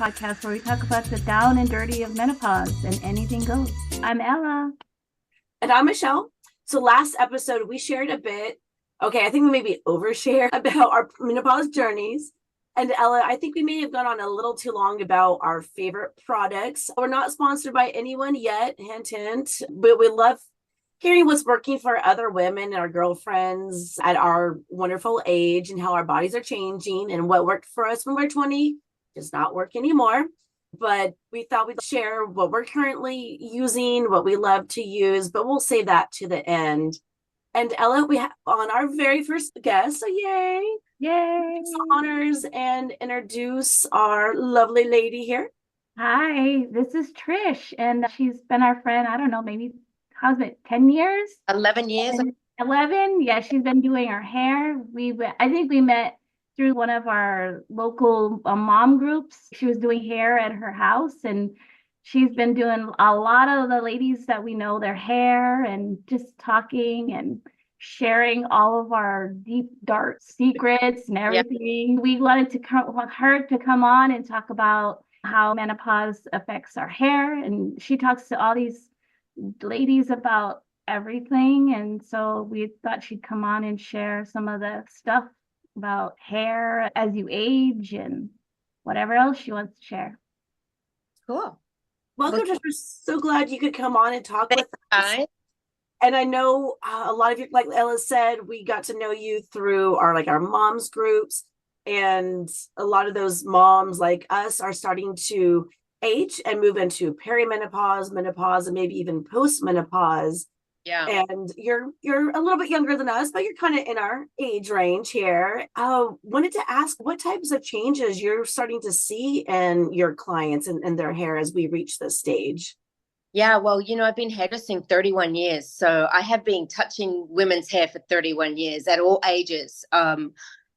podcast where we talk about the down and dirty of menopause and anything goes. I'm Ella. And I'm Michelle. So last episode, we shared a bit. Okay, I think we maybe overshare about our menopause journeys. And Ella, I think we may have gone on a little too long about our favorite products. We're not sponsored by anyone yet, hint, hint, but we love hearing what's working for other women and our girlfriends at our wonderful age and how our bodies are changing and what worked for us when we're 20 does not work anymore. But we thought we'd share what we're currently using, what we love to use, but we'll save that to the end. And Ella, we have on our very first guest, so yay! Yay! Honors and introduce our lovely lady here. Hi, this is Trish, and she's been our friend, I don't know, maybe, how's it, 10 years? 11 years. 11? Yeah, she's been doing our hair. I think we met through one of our local mom groups. She was doing hair at her house, and she's been doing a lot of the ladies that we know their hair and just talking and sharing all of our deep, dark secrets and everything. Yep. We wanted her to come on and talk about how menopause affects our hair. And she talks to all these ladies about everything. And so we thought she'd come on and share some of the stuff about hair as you age and whatever else she wants to share. Cool. Welcome, Trish. We're so glad you could come on and talk with us. And I know a lot of you, like Ella said, we got to know you through our moms groups, and a lot of those moms like us are starting to age and move into perimenopause, menopause, and maybe even postmenopause. Yeah. And you're a little bit younger than us, but you're kind of in our age range here. Wanted to ask what types of changes you're starting to see in your clients and their hair as we reach this stage. Yeah, well, I've been hairdressing 31 years. So I have been touching women's hair for 31 years at all ages.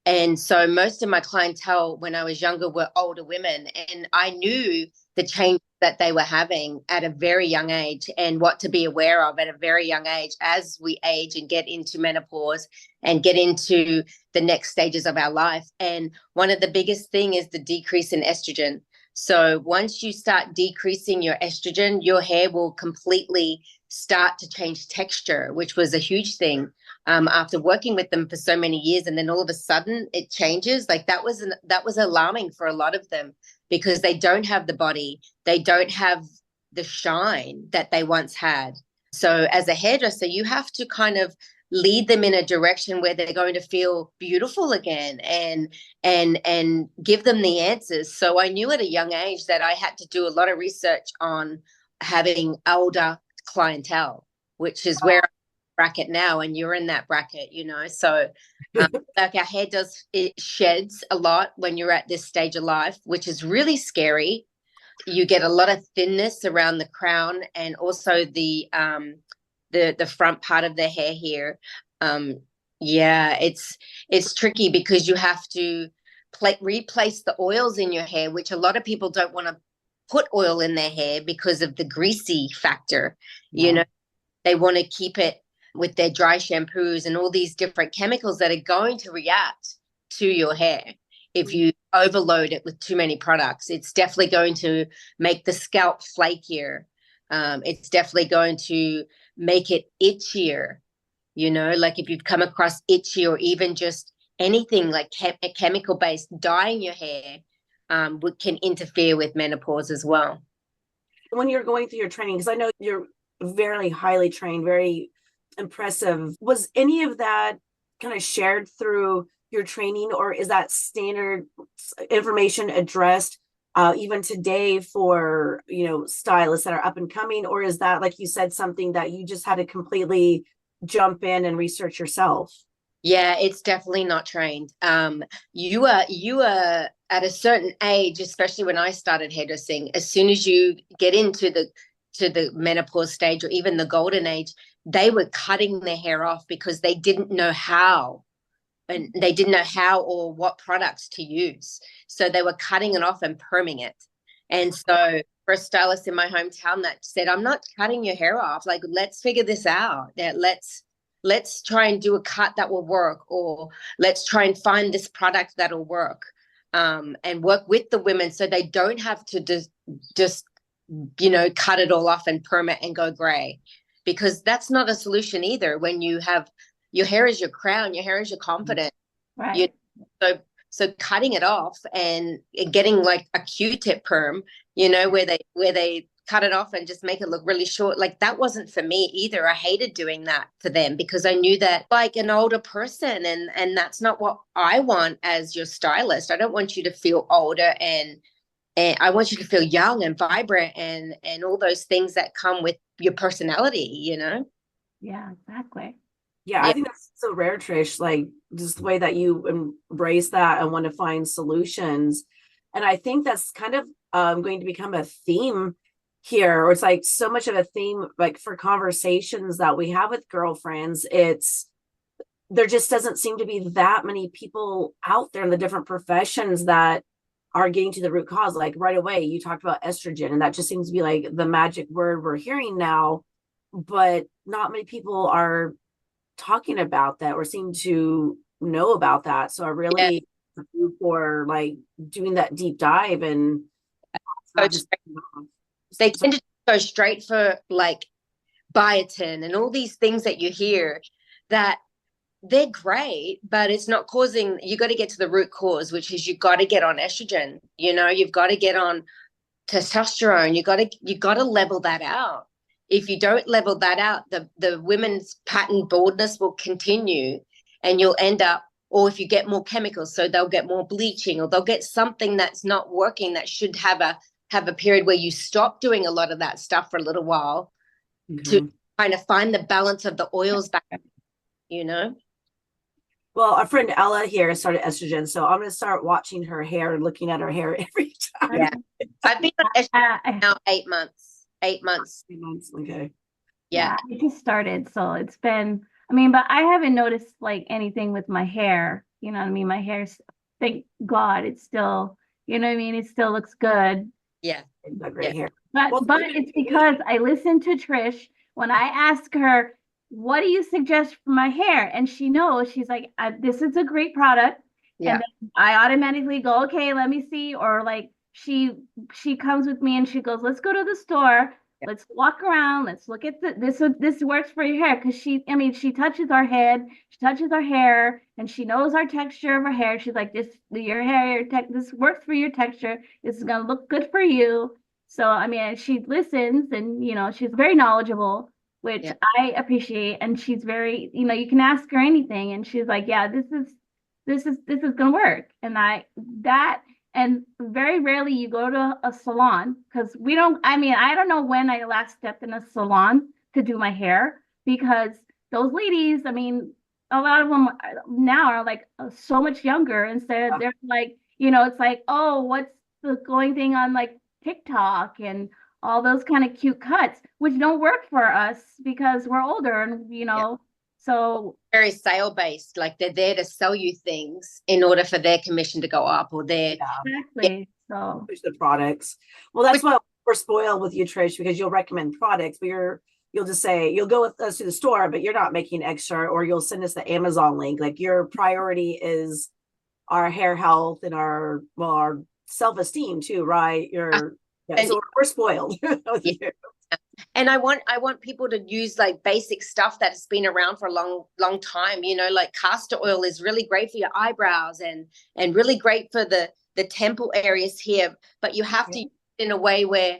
And so most of my clientele when I was younger were older women. And I knew the change that they were having at a very young age and what to be aware of at a very young age as we age and get into menopause and get into the next stages of our life. And one of the biggest thing is the decrease in estrogen. So once you start decreasing your estrogen, your hair will completely start to change texture, which was a huge thing after working with them for so many years. And then all of a sudden it changes. Like that was alarming for a lot of them because they don't have the body. They don't have the shine that they once had. So as a hairdresser, you have to kind of lead them in a direction where they're going to feel beautiful again and give them the answers. So I knew at a young age that I had to do a lot of research on having older clientele, which is where I'm bracket now, and you're in that bracket, so like our hair it sheds a lot when you're at this stage of life, which is really scary. You get a lot of thinness around the crown and also the front part of the hair here. It's tricky because you have to replace the oils in your hair, which a lot of people don't want to put oil in their hair because of the greasy factor. Yeah. They want to keep it with their dry shampoos and all these different chemicals that are going to react to your hair. If you overload it with too many products, it's definitely going to make the scalp flakier. It's definitely going to make it itchier, like if you've come across itchy or even just anything like chemical based dyeing your hair can interfere with menopause as well. When you're going through your training, because I know you're very highly trained, very impressive, was any of that kind of shared through your training, or is that standard information addressed even today for stylists that are up and coming, or is that, like you said, something that you just had to completely jump in and research yourself? Yeah, it's definitely not trained. You are at a certain age, especially when I started hairdressing, as soon as you get into the menopause stage or even the golden age, they were cutting their hair off because they didn't know how. And they didn't know how or what products to use. So they were cutting it off and perming it. And so for a stylist in my hometown that said, I'm not cutting your hair off. Like, let's figure this out. Let's try and do a cut that will work, or let's try and find this product that'll work. and work with the women so they don't have to just cut it all off and perm it and go gray, because that's not a solution either. When you have your hair is your crown, your hair is your confidence. Right. So cutting it off and getting like a Q-tip perm, where they cut it off and just make it look really short. Like that wasn't for me either. I hated doing that for them because I knew that like an older person, and that's not what I want as your stylist. I don't want you to feel older, and I want you to feel young and vibrant and all those things that come with your personality, Yeah, exactly. Yeah, I think that's so rare, Trish. Like just the way that you embrace that and want to find solutions. And I think that's kind of going to become a theme here, or it's like so much of a theme, like for conversations that we have with girlfriends. There just doesn't seem to be that many people out there in the different professions that are getting to the root cause. Like right away, you talked about estrogen, and that just seems to be like the magic word we're hearing now, but not many people are talking about that or seem to know about that. So I really thank you for like doing that deep dive and they tend to go straight for like biotin and all these things that you hear that they're great, but it's not causing. You got to get to the root cause, which is you got to get on estrogen. You've got to get on testosterone. You got to level that out. If you don't level that out, the women's pattern baldness will continue, and you'll end up. Or if you get more chemicals, so they'll get more bleaching, or they'll get something that's not working that should have a period where you stop doing a lot of that stuff for a little while to kind of find the balance of the oils back. Well, our friend Ella here started estrogen, so I'm going to start watching her hair and looking at her hair every time. Yeah, I've been on estrogen now 8 months. 8 months. 8 months. Okay. Yeah, I just started, so it's been. I mean, but I haven't noticed like anything with my hair. You know what I mean? My hair's, thank God, it's still. You know what I mean? It still looks good. Yeah, It's got great hair. But it's because I listened to Trish when I ask her, what do you suggest for my hair? And she knows, she's like, this is a great product. Yeah. And then I automatically go, okay, let me see. Or like she comes with me and she goes, let's go to the store. Let's walk around. Let's look at this works for your hair. Cause she touches our head, she touches our hair, and she knows our texture of our hair. She's like, this works for your texture. This is going to look good for you. So, I mean, she listens and, she's very knowledgeable, which I appreciate. And she's very, you can ask her anything. And she's like, yeah, this is going to work. And very rarely you go to a salon because I don't know when I last stepped in a salon to do my hair, because those ladies, I mean, a lot of them now are like so much younger, instead they're like, it's like, oh, what's the going thing on like TikTok and all those kind of cute cuts, which don't work for us because we're older and, so very sale based, like they're there to sell you things in order for their commission to go up, or their exactly. So the products. Well, that's why we're spoiled with you, Trish, because you'll recommend products, but you'll just say you'll go with us to the store, but you're not making extra, or you'll send us the Amazon link. Like your priority is our hair health and our self-esteem too, right? So we're spoiled with you. And I want people to use like basic stuff that's been around for a long time. Like castor oil is really great for your eyebrows and really great for the temple areas here. But you have to use it in a way where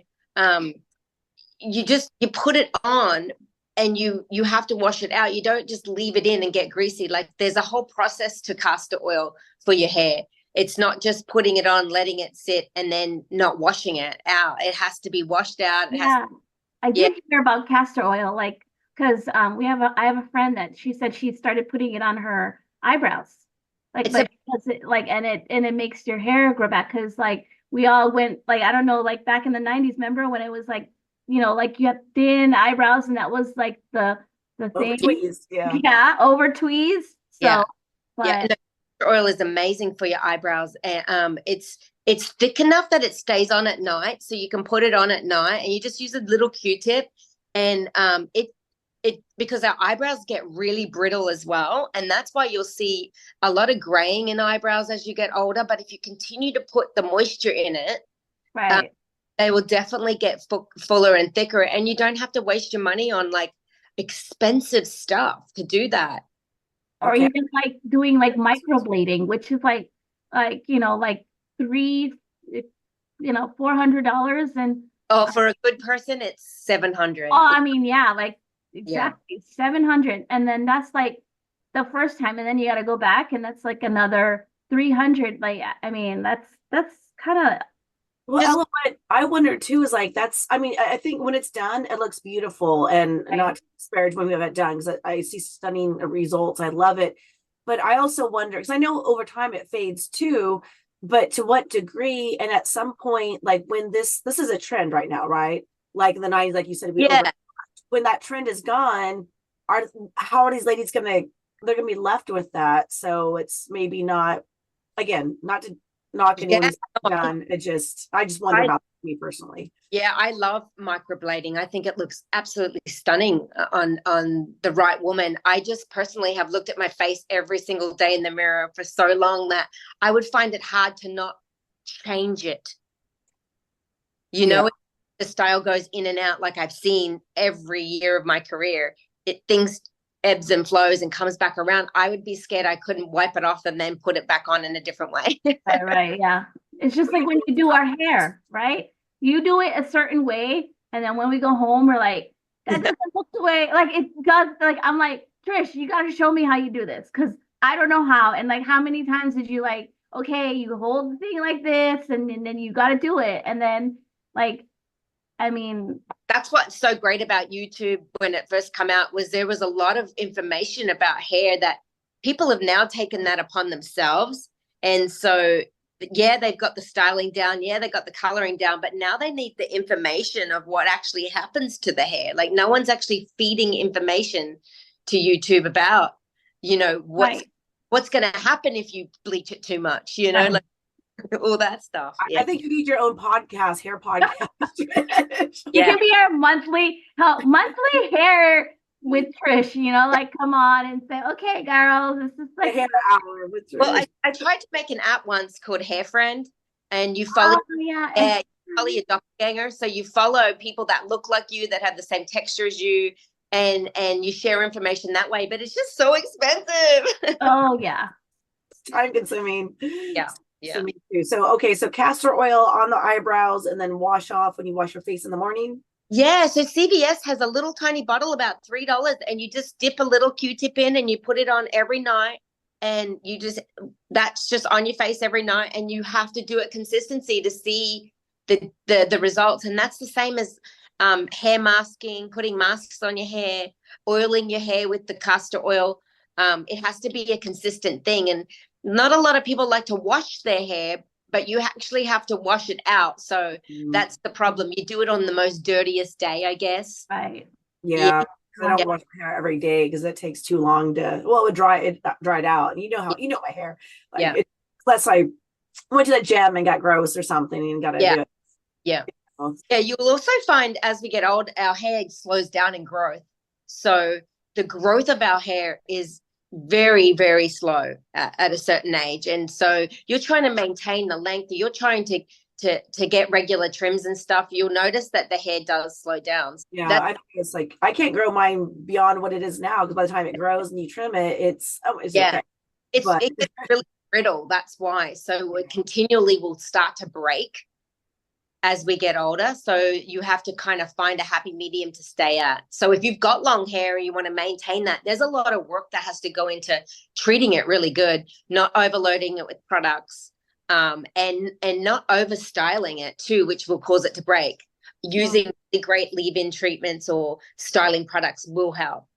you put it on and you have to wash it out. You don't just leave it in and get greasy. Like there's a whole process to castor oil for your hair. It's not just putting it on, letting it sit, and then not washing it out. It has to be washed out. I did hear about castor oil, like, because I have a friend that she said she started putting it on her eyebrows, like, because it makes your hair grow back. Because like we all went, like, I don't know, like back in the 90s, remember when it was like, like you have thin eyebrows and that was like the thing. Tweeze, over tweeze. So, but oil is amazing for your eyebrows, and it's thick enough that it stays on at night, so you can put it on at night and you just use a little Q-tip, and because our eyebrows get really brittle as well. And that's why you'll see a lot of graying in eyebrows as you get older. But if you continue to put the moisture in it, Right. they will definitely get fuller and thicker. And you don't have to waste your money on like expensive stuff to do that. Or Okay. even like doing like microblading, which is like like $400 and Oh, for a good person, it's 700. oh, I mean, yeah, like Yeah. exactly 700. And then that's like the first time, and then you got to go back and that's like another 300. Like, I mean, that's kind of Well, Just Ella, what I wonder too is like I mean, I think when it's done, it looks beautiful, and right. not to disparage when we have it done because I see stunning results. I love it. But I also wonder because I know over time it fades too, but to what degree? And at some point, like when this is a trend right now, right? Like in the 90s, like you said, yeah. when that trend is gone, how are these ladies they're gonna be left with that? So it's maybe not, again, not to knock anyone Yeah. who's done. I just wonder about me personally. Yeah, I love microblading. I think it looks absolutely stunning on the right woman. I just personally have looked at my face every single day in the mirror for so long that I would find it hard to not change it. You Yeah. know, the style goes in and out like I've seen every year of my career. Things ebbs and flows and comes back around. I would be scared I couldn't wipe it off and then put it back on in a different way. Right, yeah. It's just like when you do our hair, right? You do it a certain way, and then when we go home, we're like, that doesn't look the way, like it does. Like I'm like, Trish, you got to show me how you do this because I don't know how. And like, how many times did you like, okay, you hold the thing like this, and then you got to do it, and then like, I mean, That's what's so great about YouTube when it first came out was there was a lot of information about hair that people have now taken that upon themselves. And so, yeah, they've got the styling down. Yeah, they got the coloring down, but now they need the information of what actually happens to the hair. Like no one's actually feeding information to YouTube about, right. what's going to happen if you bleach it too much, like all that stuff. I Yeah. think you need your own podcast, hair podcast. It Yeah. could be our monthly hair with Trish, like come on and say, okay, girls, this is The like, hair hour with Well, Trish. I tried to make an app once called Hair Friend, and you follow, oh yeah, you follow your doppelganger. So you follow people that look like you, that have the same texture as you, and you share information that way. But it's just so expensive. oh yeah. It's time consuming. Yeah. Yeah. So me too. So okay, so castor oil on the eyebrows and then wash off when you wash your face in the morning. Yeah, so CVS has a little tiny bottle about $3, and you just dip a little Q-tip in and you put it on every night, and that's just on your face every night, and you have to do it consistency to see the results. And that's the same as hair masking, putting masks on your hair, oiling your hair with the castor oil. It has to be a consistent thing, and not a lot of people like to wash their hair, but you actually have to wash it out. So that's the problem. You do it on the most dirtiest day, I guess. Right. Yeah. I don't wash my hair every day because it takes too long it would dried out. And you know my hair. Like unless I went to the gym and got gross or something and got to do it. Yeah. Yeah. You'll also find as we get old, our hair slows down in growth. So the growth of our hair is very, very slow at a certain age. And so you're trying to maintain the length, you're trying to get regular trims and stuff, you'll notice that the hair does slow down. Yeah, I think it's like I can't grow mine beyond what it is now because by the time it grows and you trim it, it's okay. It gets really brittle. That's why. So it continually will start to break as we get older. So you have to kind of find a happy medium to stay at. So if you've got long hair and you want to maintain that, there's a lot of work that has to go into treating it really good, not overloading it with products, and not over styling it too, which will cause it to break. Using really great leave-in treatments or styling products will help.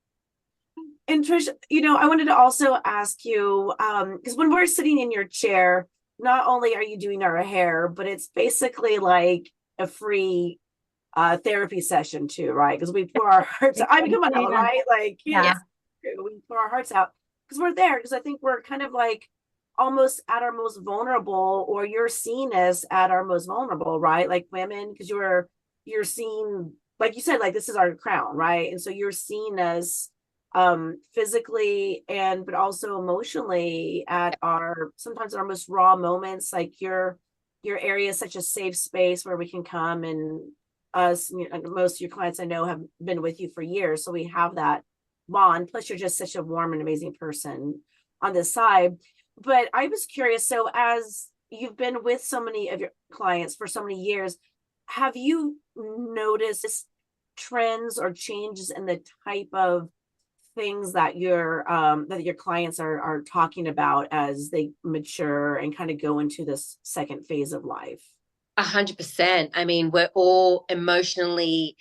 And Trish, I wanted to also ask you, because when we're sitting in your chair, not only are you doing our hair, but it's basically like a free therapy session too, right? Because we pour our hearts out. I mean, come on, Ella, right? Like, Yeah. We pour our hearts out because we're there. Because I think we're kind of like almost at our most vulnerable, or you're seen as at our most vulnerable, right? Like women, because you're seen like you said, like this is our crown, right? And so you're seen as physically but also emotionally at our sometimes our most raw moments. Like your area is such a safe space where we can come, and us, most of your clients I know have been with you for years, so we have that bond. Plus you're just such a warm and amazing person on this side. But I was curious, so as you've been with so many of your clients for so many years, have you noticed trends or changes in the type of things that your clients are talking about as they mature and kind of go into this second phase of life? 100%. I mean, we're all emotionally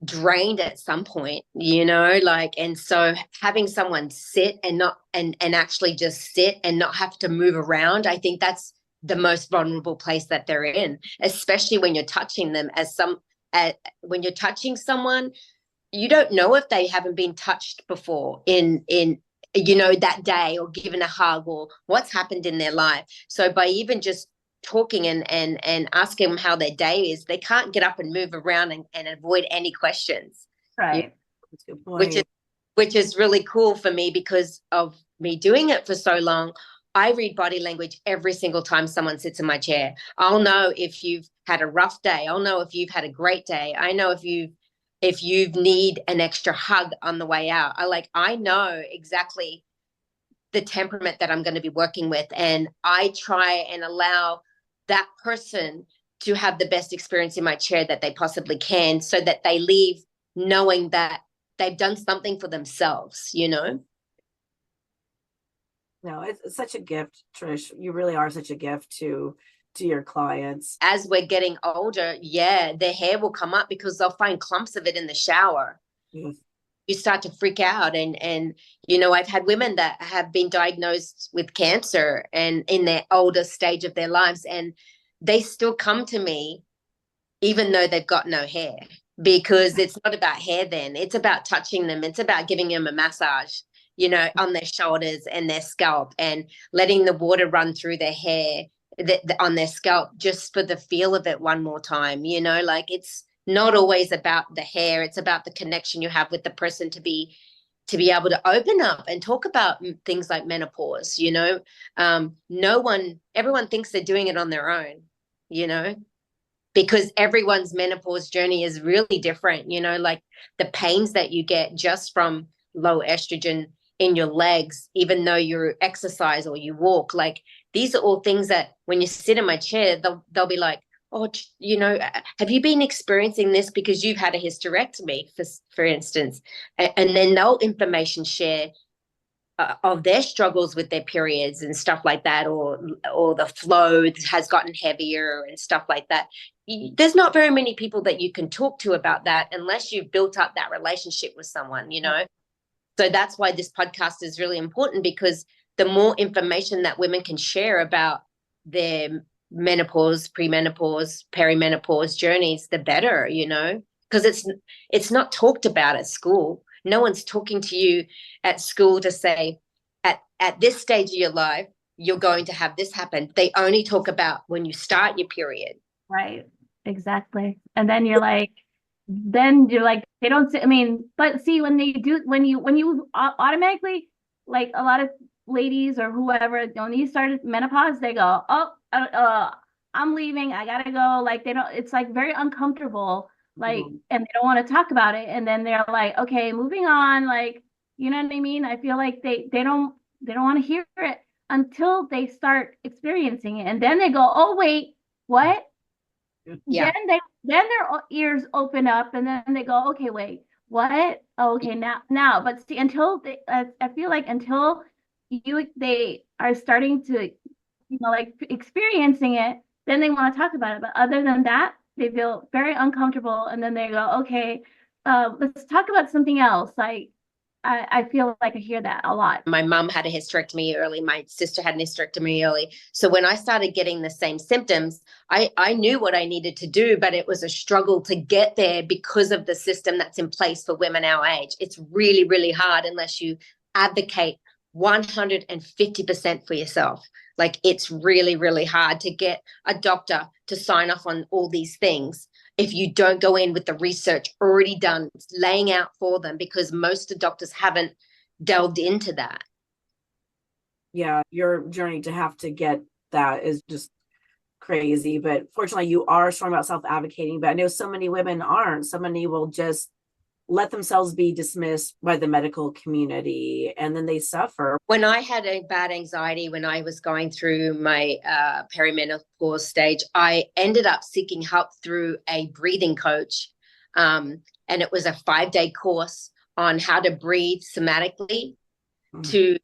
drained at some point, like, and so having someone sit and not and actually just sit and not have to move around, I think that's the most vulnerable place that they're in, especially when you're touching them when you're touching someone, you don't know if they haven't been touched before in that day, or given a hug, or what's happened in their life. So by even just talking and asking them how their day is, they can't get up and move around and avoid any questions. Right. That's a good point. Which is really cool for me, because of me doing it for so long. I read body language every single time someone sits in my chair. I'll know if you've had a rough day. I'll know if you've had a great day. I know if you need an extra hug on the way out. I know exactly the temperament that I'm going to be working with, and I try and allow that person to have the best experience in my chair that they possibly can, so that they leave knowing that they've done something for themselves. No, it's such a gift, Trish. You really are such a gift to your clients. As we're getting older, their hair will come up because they'll find clumps of it in the shower. Yes. You start to freak out, and I've had women that have been diagnosed with cancer and in their older stage of their lives, and they still come to me even though they've got no hair, because it's not about hair then. It's about touching them. It's about giving them a massage, on their shoulders and their scalp, and letting the water run through their hair on their scalp, just for the feel of it one more time. It's not always about the hair. It's about the connection you have with the person to be able to open up and talk about things like menopause. Everyone thinks they're doing it on their own, because everyone's menopause journey is really different. Like the pains that you get just from low estrogen in your legs, even though you exercise or you walk, like these are all things that when you sit in my chair, they'll be like, oh, have you been experiencing this because you've had a hysterectomy, for instance? And then they'll information share of their struggles with their periods and stuff like that, or the flow has gotten heavier and stuff like that. There's not very many people that you can talk to about that unless you've built up that relationship with someone, So that's why this podcast is really important, because the more information that women can share about their menopause, premenopause, perimenopause journeys, the better, because it's not talked about at school. No one's talking to you at school to say, at this stage of your life, you're going to have this happen. They only talk about when you start your period. Right. Exactly. And then you're like, they don't say, I mean, but see, when you automatically, like a lot of ladies or whoever, when you started menopause, they go, oh, I'm leaving. I gotta go. Like it's like very uncomfortable, like, and they don't want to talk about it. And then they're like, okay, moving on. Like, you know what I mean? I feel like they don't want to hear it until they start experiencing it. And then they go, oh, wait, what? Yeah. Then their ears open up, and then they go, okay, wait, what? Oh, okay, now. But see, until I feel like until they are starting to, like experiencing it, then they want to talk about it. But other than that, they feel very uncomfortable, and then they go, okay, let's talk about something else. Like I feel like I hear that a lot. My mom had a hysterectomy early. My sister had an hysterectomy early. So when I started getting the same symptoms, I knew what I needed to do, but it was a struggle to get there because of the system that's in place for women our age. It's really, really hard unless you advocate 150% for yourself. Like it's really, really hard to get a doctor to sign off on all these things. if you don't go in with the research already done, laying out for them, because most doctors haven't delved into that. Yeah, your journey to have to get that is just crazy. But fortunately, you are strong about self-advocating. But I know so many women aren't. So many will just let themselves be dismissed by the medical community, and then they suffer. When I had a bad anxiety, when I was going through my perimenopause stage, I ended up seeking help through a breathing coach. And it was a 5-day course on how to breathe somatically to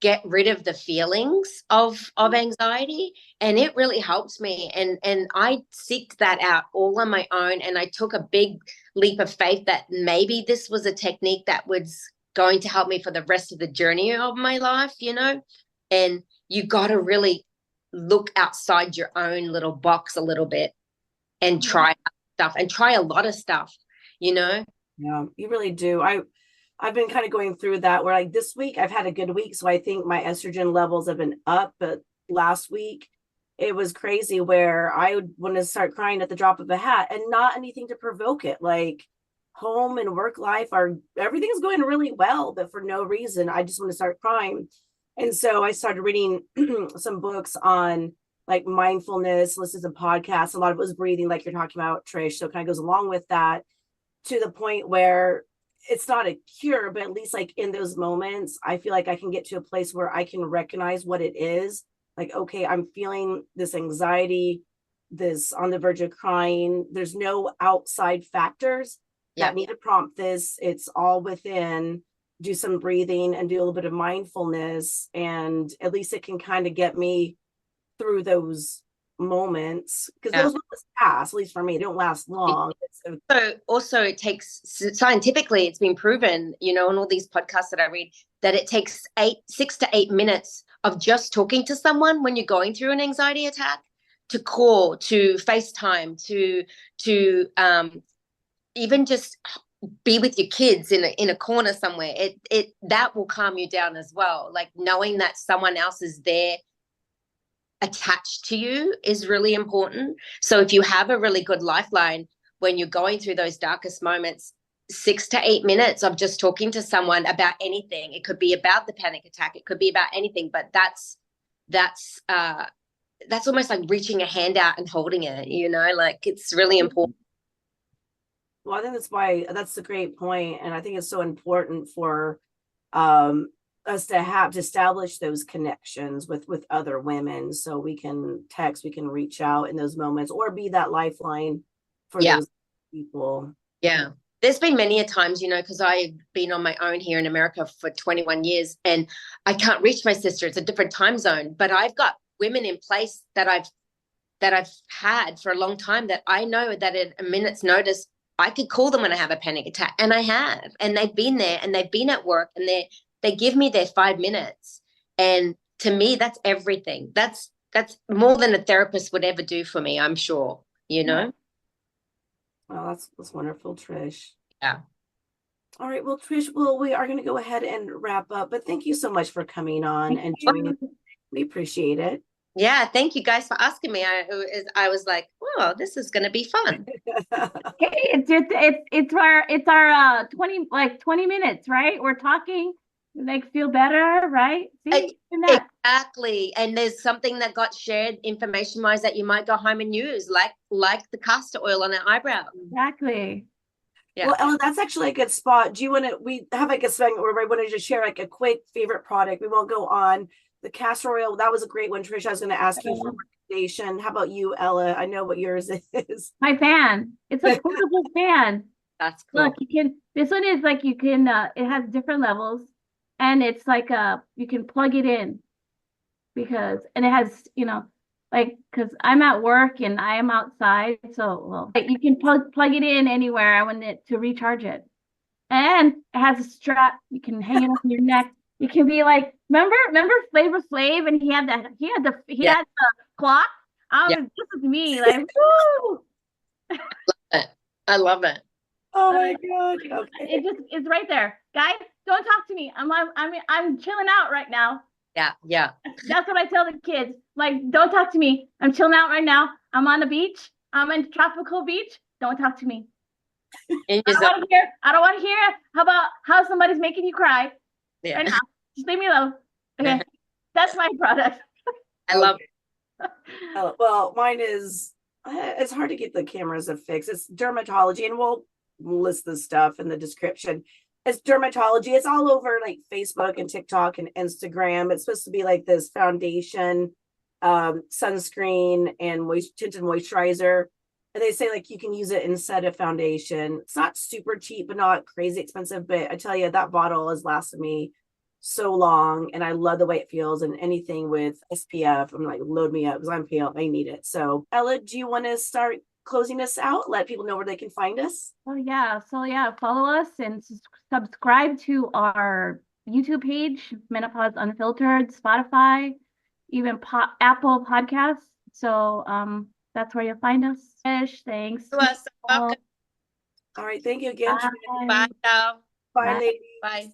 get rid of the feelings of anxiety, and it really helped me, and I seeked that out all on my own, and I took a big leap of faith that maybe this was a technique that was going to help me for the rest of the journey of my life, you know. And you got to really look outside your own little box a little bit and try stuff, and try a lot of stuff, you know. Yeah, you really do. I've been kind of going through that where like this week I've had a good week. So I think my estrogen levels have been up. But last week it was crazy where I would want to start crying at the drop of a hat, and not anything to provoke it. Like home and work life everything's going really well, but for no reason, I just want to start crying. And so I started reading some books on like mindfulness, listened to podcasts. A lot of it was breathing, like you're talking about, Trish. So it kind of goes along with that, to the point where it's not a cure, but at least like in those moments, I feel like I can get to a place where I can recognize what it is. Like, okay, I'm feeling this anxiety, this on the verge of crying. There's no outside factors that need to prompt this. It's all within. Do some breathing and do a little bit of mindfulness, and at least it can kind of get me through those moments, because those moments pass, at least for me, they don't last long. So also it takes, scientifically it's been proven, you know, in all these podcasts that I read, that it takes 6 to 8 minutes of just talking to someone when you're going through an anxiety attack, to call, to FaceTime, to even just be with your kids in a corner somewhere. It that will calm you down as well. Like knowing that someone else is there attached to you is really important. So if you have a really good lifeline when you're going through those darkest moments, 6 to 8 minutes of just talking to someone about anything. It could be about the panic attack, it could be about anything, but that's almost like reaching a hand out and holding it, you know, like it's really important. Well, I think that's a great point. And I think it's so important for us to have to establish those connections with other women, so we can text, we can reach out in those moments, or be that lifeline for those people. Yeah. There's been many a times, you know, because I've been on my own here in America for 21 years and I can't reach my sister. It's a different time zone, but I've got women in place that I've had for a long time that I know that at a minute's notice, I could call them when I have a panic attack, and I have, and they've been there and they've been at work, and they give me their 5 minutes. And to me, that's everything. That's more than a therapist would ever do for me, I'm sure, you know? Well, that's wonderful, Trish. Yeah. All right. Well, Trish, we are going to go ahead and wrap up, but thank you so much for coming on and joining. We appreciate it. Yeah. Thank you guys for asking me. I was like, oh, this is going to be fun. Hey, it's our 20 minutes, right? We're talking, like feel better, right? See, Exactly. And there's something that got shared information wise that you might go home and use, like the castor oil on our eyebrow. Exactly. Yeah. Well, Ella, that's actually a good spot. Do you want to? We have like a segment where I want to just share like a quick favorite product. We won't go on the castor oil. That was a great one, Trish. I was going to ask you for a recommendation. How about you, Ella? I know what yours is. My fan. It's a portable fan. That's cool. Look, this one is like it has different levels, and it's like you can plug it in, and it has, because I'm at work and I am outside, so you can plug it in anywhere I want it to recharge it. And it has a strap, you can hang it on your neck. You can be like, remember Flavor Flav, and he had the clock. This is me, like, woo! I love it. Oh my God. Okay. It's right there. Guys, don't talk to me. I'm chilling out right now. Yeah. That's what I tell the kids. Like, don't talk to me. I'm chilling out right now. I'm on the beach. I'm in tropical beach. Don't talk to me. In I your don't zone. want to hear. I don't want to hear. How about how somebody's making you cry Yeah. right now? Just leave me alone. Okay, that's my product. I love Well, mine is, it's hard to get the cameras to fix. It's dermatology, and we'll list the stuff in the description. It's dermatology. It's all over like Facebook and TikTok and Instagram. It's supposed to be like this foundation, sunscreen, and tinted moisturizer. And they say like you can use it instead of foundation. It's not super cheap, but not crazy expensive. But I tell you, that bottle has lasted me so long, and I love the way it feels. And anything with SPF, I'm like, load me up because I'm pale. I need it. So Ella, do you want to start closing us out? Let people know where they can find us. Oh yeah. So yeah, follow us and subscribe to our YouTube page, Menopause Unfiltered, Spotify, even Apple Podcasts. So that's where you'll find us. Thanks. you. Welcome. All right. Thank you again. Bye, y'all. Bye, Bye. ladies. Bye.